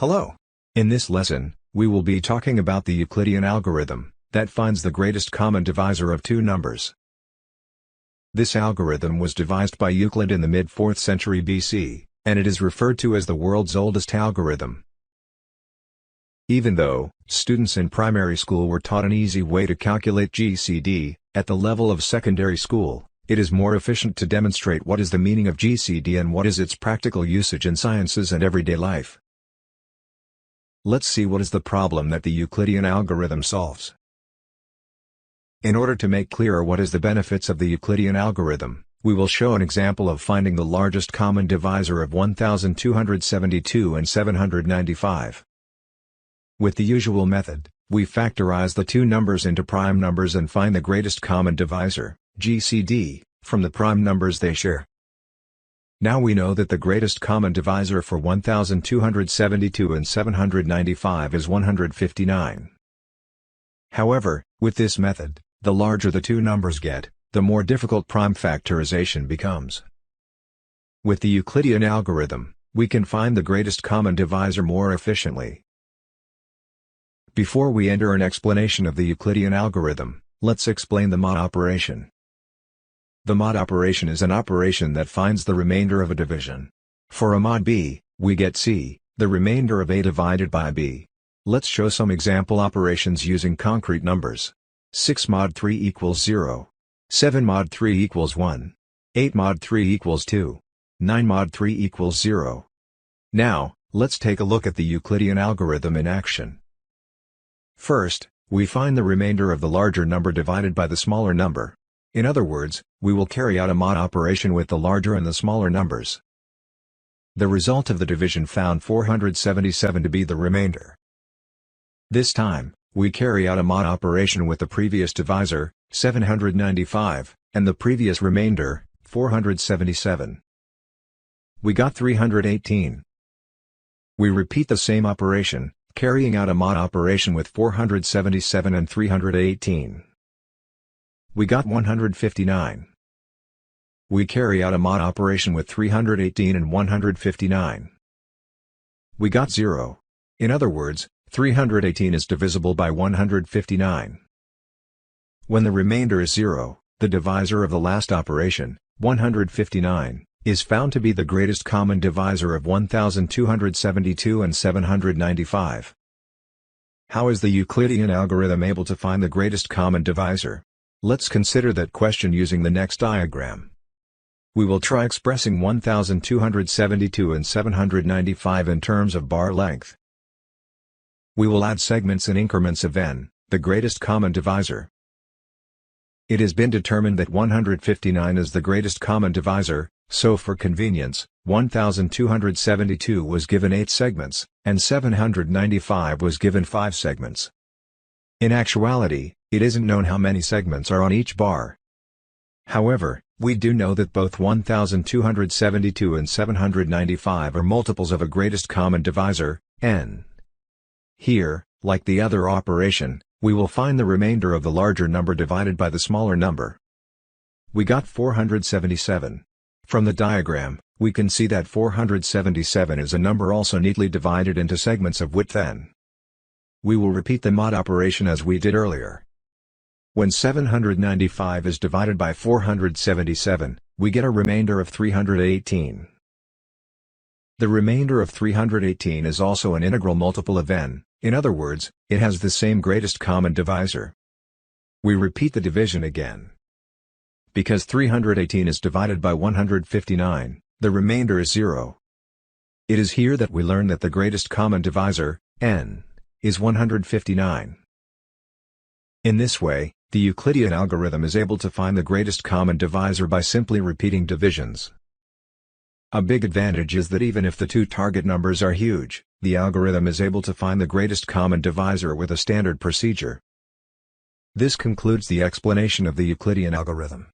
Hello. In this lesson, we will be talking about the Euclidean algorithm that finds the greatest common divisor of two numbers. This algorithm was devised by Euclid in the mid-4th century BC, and it is referred to as the world's oldest algorithm. Even though students in primary school were taught an easy way to calculate GCD, at the level of secondary school, it is more efficient to demonstrate what is the meaning of GCD and what is its practical usage in sciences and everyday life. Let's see what is the problem that the Euclidean algorithm solves. In order to make clearer what is the benefits of the Euclidean algorithm, we will show an example of finding the largest common divisor of 1272 and 795. With the usual method, we factorize the two numbers into prime numbers and find the greatest common divisor, GCD, from the prime numbers they share. Now we know that the greatest common divisor for 1272 and 795 is 159. However, with this method, the larger the two numbers get, the more difficult prime factorization becomes. With the Euclidean algorithm, we can find the greatest common divisor more efficiently. Before we enter an explanation of the Euclidean algorithm, let's explain the mod operation. The mod operation is an operation that finds the remainder of a division. For a mod b, we get c, the remainder of a divided by b. Let's show some example operations using concrete numbers. 6 mod 3 equals 0. 7 mod 3 equals 1. 8 mod 3 equals 2. 9 mod 3 equals 0. Now, let's take a look at the Euclidean algorithm in action. First, we find the remainder of the larger number divided by the smaller number. In other words, we will carry out a mod operation with the larger and the smaller numbers. The result of the division found 477 to be the remainder. This time, we carry out a mod operation with the previous divisor, 795, and the previous remainder, 477. We got 318. We repeat the same operation, carrying out a mod operation with 477 and 318. We got 159. We carry out a mod operation with 318 and 159. We got 0. In other words, 318 is divisible by 159. When the remainder is 0, the divisor of the last operation, 159, is found to be the greatest common divisor of 1272 and 795. How is the Euclidean algorithm able to find the greatest common divisor? Let's consider that question using the next diagram. We will try expressing 1272 and 795 in terms of bar length. We will add segments in increments of n, the greatest common divisor. It has been determined that 159 is the greatest common divisor, so for convenience, 1272 was given 8 segments, and 795 was given 5 segments. In actuality, it isn't known how many segments are on each bar. However, we do know that both 1272 and 795 are multiples of a greatest common divisor, n. Here, like the other operation, we will find the remainder of the larger number divided by the smaller number. We got 477. From the diagram, we can see that 477 is a number also neatly divided into segments of width n. We will repeat the mod operation as we did earlier. When 795 is divided by 477, we get a remainder of 318. The remainder of 318 is also an integral multiple of n, in other words, it has the same greatest common divisor. We repeat the division again. Because 318 is divided by 159, the remainder is 0. It is here that we learn that the greatest common divisor, n, is 159. In this way, the Euclidean algorithm is able to find the greatest common divisor by simply repeating divisions. A big advantage is that even if the two target numbers are huge, the algorithm is able to find the greatest common divisor with a standard procedure. This concludes the explanation of the Euclidean algorithm.